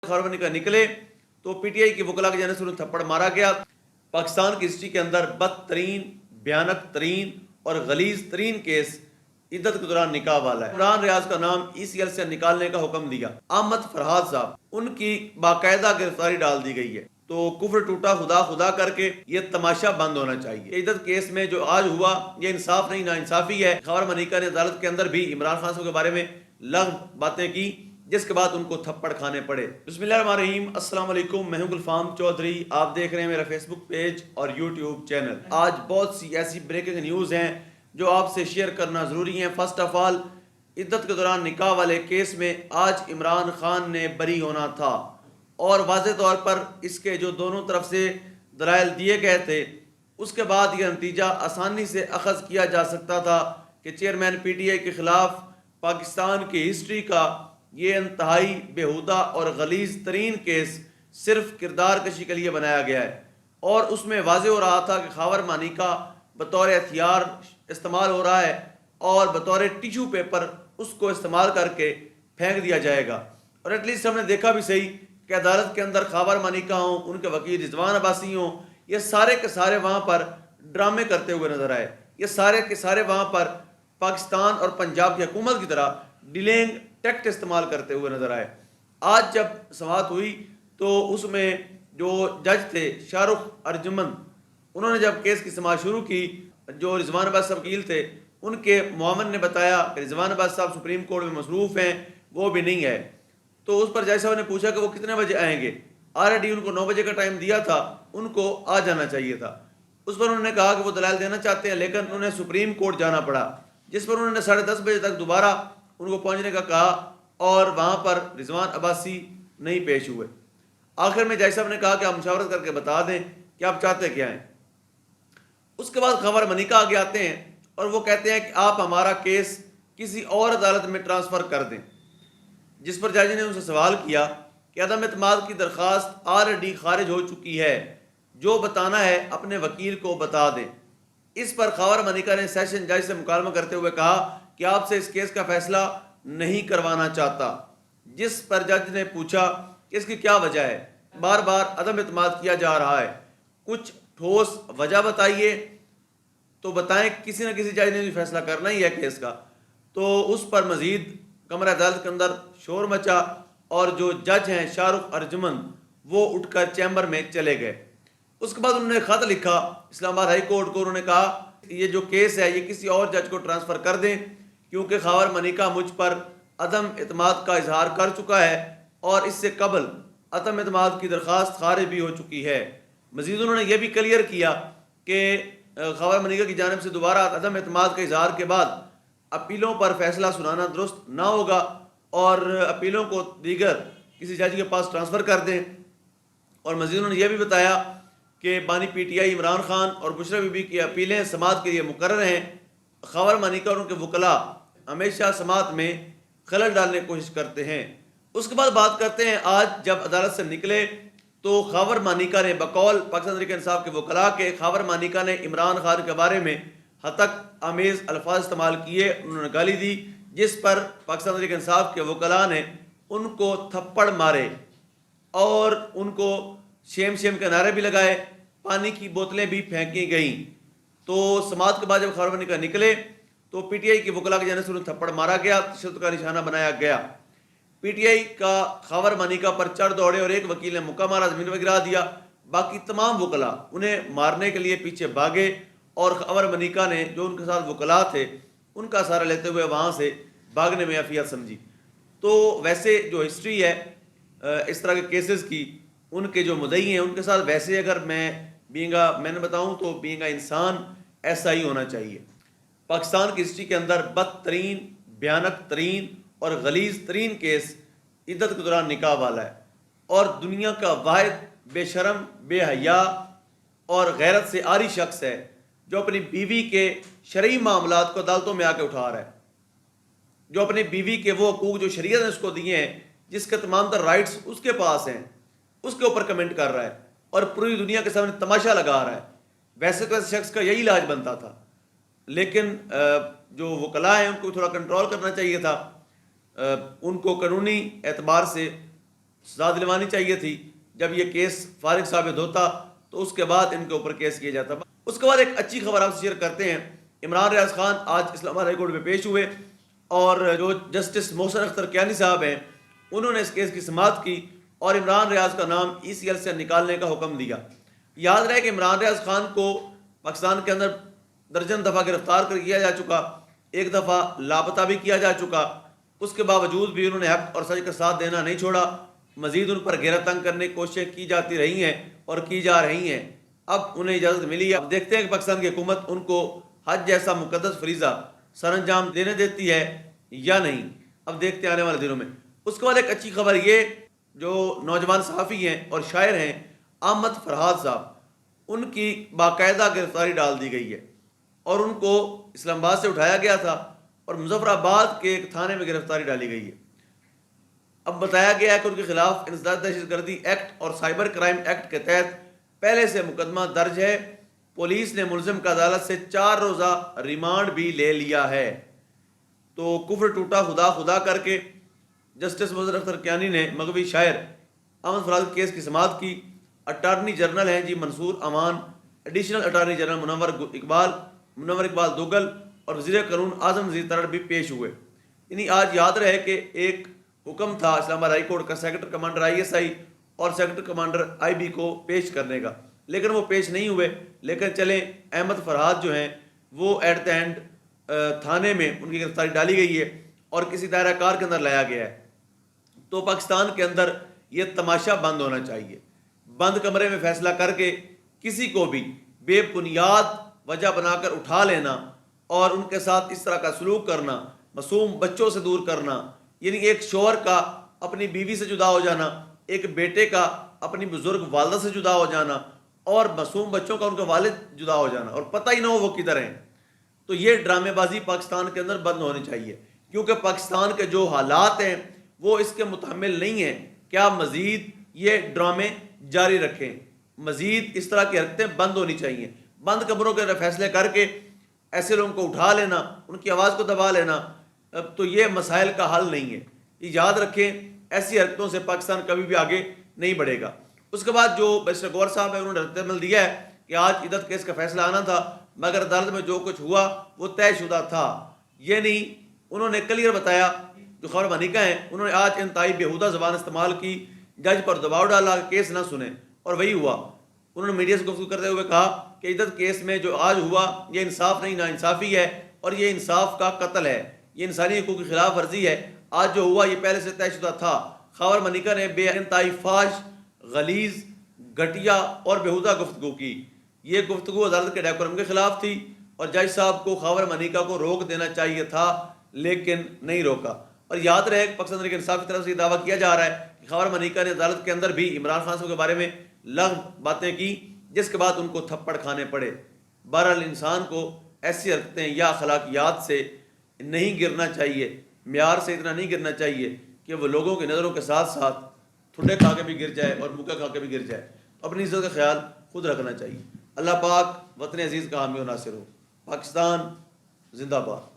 خبر نکلے تو پی ٹی آئی کی وکلا کی جانب سے انہیں تھپڑ مارا گیا۔ پاکستان کی ہسٹری کے اندر بدترین، بھیانک ترین اور غلیظ ترین کیس عدت کے دوران نکاح والا ہے۔ عمران ریاض کا نام ای سی ایل سے نکالنے کا حکم دیا۔ احمد فرحاد صاحب، ان کی باقاعدہ گرفتاری ڈال دی گئی ہے۔ تو کفر ٹوٹا خدا خدا کر کے یہ تماشا بند ہونا چاہیے۔ عدت کیس میں جو آج ہوا یہ انصاف نہیں، نا انصافی ہے۔ خاور منیکا نے عدالت کے اندر بھی عمران خان صاحب کے بارے میں لغو باتیں کی، جس کے بعد ان کو تھپڑ کھانے پڑے۔ بسم اللہ الرحمن الرحیم، السلام علیکم، میں ہوں گلفام چودھری، آپ دیکھ رہے ہیں میرا فیس بک پیج اور یوٹیوب چینل۔ آج بہت سی ایسی بریکنگ نیوز ہیں جو آپ سے شیئر کرنا ضروری ہیں۔ فرسٹ آف آل، عدت کے دوران نکاح والے کیس میں آج عمران خان نے بری ہونا تھا، اور واضح طور پر اس کے جو دونوں طرف سے دلائل دیے گئے تھے، اس کے بعد یہ نتیجہ آسانی سے اخذ کیا جا سکتا تھا کہ چیئرمین پی ٹی آئی کے خلاف پاکستان کی ہسٹری کا یہ انتہائی بیہودہ اور غلیظ ترین کیس صرف کردار کشی کے لیے بنایا گیا ہے، اور اس میں واضح ہو رہا تھا کہ خاور مانیکا بطور ہتھیار استعمال ہو رہا ہے اور بطور ٹیشو پیپر اس کو استعمال کر کے پھینک دیا جائے گا۔ اور ایٹ لیسٹ ہم نے دیکھا بھی صحیح کہ عدالت کے اندر خاور مانیکا ہوں، ان کے وکیل رضوان عباسی ہوں، یہ سارے کے سارے وہاں پر ڈرامے کرتے ہوئے نظر آئے۔ یہ سارے کے سارے وہاں پر پاکستان اور پنجاب کی حکومت کی طرح ڈیلینگ ٹیکٹ استعمال کرتے ہوئے نظر آئے۔ آج جب سماعت ہوئی تو اس میں جو جج تھے شاہ رخ ارجمن، انہوں نے جب کیس کی سماعت شروع کی، جو رضوان عباس صاحب وکیل تھے ان کے معاون نے بتایا کہ رضوان عباس صاحب سپریم کورٹ میں مصروف ہیں، وہ بھی نہیں ہے۔ تو اس پر جج صاحب نے پوچھا کہ وہ کتنے بجے آئیں گے؟ آلریڈی ان کو 9 بجے کا ٹائم دیا تھا، ان کو آ جانا چاہیے تھا۔ اس پر انہوں نے کہا کہ وہ دلائل دینا چاہتے ہیں، لیکن انہیں سپریم کورٹ جانا پڑا، جس پر انہوں نے 10:30 بجے تک دوبارہ ان کو پہنچنے کا کہا، اور وہاں پر رضوان عباسی نہیں پیش ہوئے۔ آخر میں جج صاحب نے کہا کہ آپ مشاورت کر کے بتا دیں کہ آپ چاہتے کیا ہیں۔ اس کے بعد خاور منیکا آگے آتے ہیں اور وہ کہتے ہیں کہ آپ ہمارا کیس کسی اور عدالت میں ٹرانسفر کر دیں، جس پر جج نے ان سے سوال کیا کہ عدم اعتماد کی درخواست آلریڈی خارج ہو چکی ہے، جو بتانا ہے اپنے وکیل کو بتا دیں۔ اس پر خاور منیکا نے سیشن جج سے مکالمہ کرتے ہوئے کہا کہ آپ سے اس کیس کا فیصلہ نہیں کروانا چاہتا، جس پر جج نے پوچھا کہ اس کی کیا وجہ ہے؟ بار بار عدم اعتماد کیا جا رہا ہے، کچھ ٹھوس وجہ بتائیے۔ تو بتائیں، کسی نہ کسی جج نے بھی فیصلہ کرنا ہی ہے کیس کا۔ تو اس پر مزید کمرہ عدالت کے اندر شور مچا، اور جو جج ہیں شاہ رخ ارجمن، وہ اٹھ کر چیمبر میں چلے گئے۔ اس کے بعد انہوں نے خط لکھا اسلام آباد ہائی کورٹ کو، انہوں نے کہا یہ جو کیس ہے یہ کسی اور جج کو ٹرانسفر کر دیں، کیونکہ خاور منیکا مجھ پر عدم اعتماد کا اظہار کر چکا ہے، اور اس سے قبل عدم اعتماد کی درخواست خارج بھی ہو چکی ہے۔ مزید انہوں نے یہ بھی کلیئر کیا کہ خاور منیکا کی جانب سے دوبارہ عدم اعتماد کے اظہار کے بعد اپیلوں پر فیصلہ سنانا درست نہ ہوگا، اور اپیلوں کو دیگر کسی جج کے پاس ٹرانسفر کر دیں۔ اور مزید انہوں نے یہ بھی بتایا کہ بانی P T I Imran Khan اور بشرا بی بی کی اپیلیں سماعت کے لیے مقرر ہیں۔ خاور منیکا اور ان کے وکلاء ہمیشہ سماعت میں خلل ڈالنے کی کوشش کرتے ہیں۔ اس کے بعد بات کرتے ہیں آج جب عدالت سے نکلے تو خاور مانیکا نے بقول پاکستان تحریک انصاف کے وکلاء کے، خاور مانیکا نے عمران خان کے بارے میں ہتک آمیز الفاظ استعمال کیے، انہوں نے گالی دی، جس پر پاکستان تحریک انصاف کے وکلاء نے ان کو تھپڑ مارے اور ان کو شیم شیم کے نعرے بھی لگائے، پانی کی بوتلیں بھی پھینکی گئیں۔ تو سماعت کے بعد جب خاور مانیکا نکلے تو پی ٹی آئی کے وکلاء کی جانب سے انہیں تھپڑ مارا گیا، تشدد کا نشانہ بنایا گیا۔ پی ٹی آئی کا خاور مانیکا پر چڑھ دوڑے اور ایک وکیل نے مکہ مارا، زمین پر گرا دیا۔ باقی تمام وکلاء انہیں مارنے کے لیے پیچھے بھاگے، اور خاور مانیکا نے جو ان کے ساتھ وکلاء تھے ان کا سہارا لیتے ہوئے وہاں سے بھاگنے میں عافیت سمجھی۔ تو ویسے جو ہسٹری ہے اس طرح کے کیسز کی، ان کے جو مدعی ہیں ان کے ساتھ ویسے اگر میں نے بتاؤں تو بینگا انسان ایسا ہی ہونا چاہیے۔ پاکستان کی ہسٹری کے اندر بدترین، بھیانک ترین اور غلیظ ترین کیس عدت کے دوران نکاح والا ہے، اور دنیا کا واحد بے شرم، بے حیا اور غیرت سے عاری شخص ہے جو اپنی بیوی کے شرعی معاملات کو عدالتوں میں آ کے اٹھا رہا ہے، جو اپنی بیوی کے وہ حقوق جو شریعت نے اس کو دیے ہیں، جس کے تمام تر رائٹس اس کے پاس ہیں، اس کے اوپر کمنٹ کر رہا ہے اور پوری دنیا کے سامنے تماشا لگا رہا ہے۔ ویسے تو ایسے شخص کا یہی علاج بنتا تھا، لیکن جو وکلاء ہیں ان کو تھوڑا کنٹرول کرنا چاہیے تھا، ان کو قانونی اعتبار سے سزا دلوانی چاہیے تھی. جب یہ کیس فارغ ثابت ہوتا تو اس کے بعد ان کے اوپر کیس کیا جاتا. اس کے بعد ایک اچھی خبر آپ سے شیئر کرتے ہیں. عمران ریاض خان آج اسلام آباد ہائی کورٹ میں پیش ہوئے اور جو جسٹس محسن اختر کیانی صاحب ہیں انہوں نے اس کیس کی سماعت کی اور عمران ریاض کا نام ECL سے نکالنے کا حکم دیا. یاد رہے کہ عمران ریاض خان کو پاکستان کے اندر درجن دفعہ گرفتار کر کیا جا چکا, ایک دفعہ لاپتہ بھی کیا جا چکا. اس کے باوجود بھی انہوں نے حق اور سچ کا ساتھ دینا نہیں چھوڑا. مزید ان پر گھیرا تنگ کرنے کی کوششیں کی جاتی رہی ہیں اور کی جا رہی ہیں. اب انہیں اجازت ملی ہے. اب دیکھتے ہیں کہ پاکستان کی حکومت ان کو حج جیسا مقدس فریضہ سر انجام دینے دیتی ہے یا نہیں. اب دیکھتے ہیں آنے والے دنوں میں. اس کے بعد ایک اچھی خبر یہ, جو نوجوان صحافی ہیں اور شاعر ہیں احمد فرحات صاحب, ان کی باقاعدہ گرفتاری ڈال دی گئی ہے اور ان کو اسلام آباد سے اٹھایا گیا تھا اور مظفر آباد کے ایک تھانے میں گرفتاری ڈالی گئی ہے. اب بتایا گیا ہے کہ ان کے خلاف انسداد دہشت گردی ایکٹ اور سائبر کرائم ایکٹ کے تحت پہلے سے مقدمہ درج ہے. پولیس نے ملزم کا عدالت سے 4 روزہ ریمانڈ بھی لے لیا ہے. تو کفر ٹوٹا خدا خدا کر کے جسٹس محسن اختر کیانی نے مغوی شاعر احمد فرحات کیس کی سماعت کی. اٹارنی جنرل ہیں جی منصور امان, ایڈیشنل اٹارنی جنرل منور اقبال دوگل اور وزیر قانون اعظم نذیر ترڑ بھی پیش ہوئے. یعنی آج یاد رہے کہ ایک حکم تھا اسلام آباد ہائی کورٹ کا سیکٹر کمانڈر ISI اور سیکٹر کمانڈر IB کو پیش کرنے کا, لیکن وہ پیش نہیں ہوئے. لیکن چلیں احمد فرحات جو ہیں وہ ایٹ دا اینڈ تھانے میں ان کی گرفتاری ڈالی گئی ہے اور کسی دائرہ کار کے اندر لایا گیا ہے. تو پاکستان کے اندر یہ تماشا بند ہونا چاہیے. بند کمرے میں فیصلہ کر کے کسی کو بھی بے بنیاد وجہ بنا کر اٹھا لینا اور ان کے ساتھ اس طرح کا سلوک کرنا, معصوم بچوں سے دور کرنا, یعنی ایک شوہر کا اپنی بیوی سے جدا ہو جانا, ایک بیٹے کا اپنی بزرگ والدہ سے جدا ہو جانا اور معصوم بچوں کا ان کا والد جدا ہو جانا اور پتہ ہی نہ ہو وہ کدھر ہیں. تو یہ ڈرامے بازی پاکستان کے اندر بند ہونی چاہیے, کیونکہ پاکستان کے جو حالات ہیں وہ اس کے متحمل نہیں ہیں. کیا مزید یہ ڈرامے جاری رکھیں, مزید اس طرح کی حرکتیں بند ہونی چاہیے. بند کمروں کے فیصلے کر کے ایسے لوگوں کو اٹھا لینا, ان کی آواز کو دبا لینا, تو یہ مسائل کا حل نہیں ہے. یاد رکھیں ایسی حرکتوں سے پاکستان کبھی بھی آگے نہیں بڑھے گا. اس کے بعد جو بیرسٹر گوہر صاحب ہیں انہوں نے رد عمل دیا ہے کہ آج عدت کیس کا فیصلہ آنا تھا مگر عدالت میں جو کچھ ہوا وہ طے شدہ تھا. یہ نہیں, انہوں نے کلیئر بتایا. جو خبر منیکا ہیں انہوں نے آج انتہائی بیہودہ زبان استعمال کی, جج پر دباؤ ڈالا کہ کیس نہ سنیں, اور وہی ہوا. انہوں نے میڈیا سے گفتگو کرتے ہوئے کہا کہ عدت کیس میں جو آج ہوا یہ انصاف نہیں, ناانصافی ہے اور یہ انصاف کا قتل ہے, یہ انسانی حقوق کی خلاف ورزی ہے. آج جو ہوا یہ پہلے سے طے شدہ تھا. خاور منیکا نے بے انتہائی فاش, غلیظ, گھٹیا اور بیہودہ گفتگو کی. یہ گفتگو عدالت کے ڈیکورم کے خلاف تھی اور جج صاحب کو خاور منیکا کو روک دینا چاہیے تھا لیکن نہیں روکا. اور یاد رہے کہ پاکستان تحریک انصاف کی طرف سے یہ دعویٰ کیا جا رہا ہے کہ خاور منیکا نے عدالت کے اندر بھی عمران خان صاحب کے بارے میں لغو باتیں کی جس کے بعد ان کو تھپڑ کھانے پڑے. بہرحال انسان کو ایسی حرکتیں یا اخلاقیات سے نہیں گرنا چاہیے, معیار سے اتنا نہیں گرنا چاہیے کہ وہ لوگوں کی نظروں کے ساتھ ساتھ ٹھڈے کھا کے بھی گر جائے اور مکہ کھا کے بھی گر جائے. اپنی عزت کا خیال خود رکھنا چاہیے. اللہ پاک وطن عزیز کا حامی و ناصر ہو. پاکستان زندہ باد.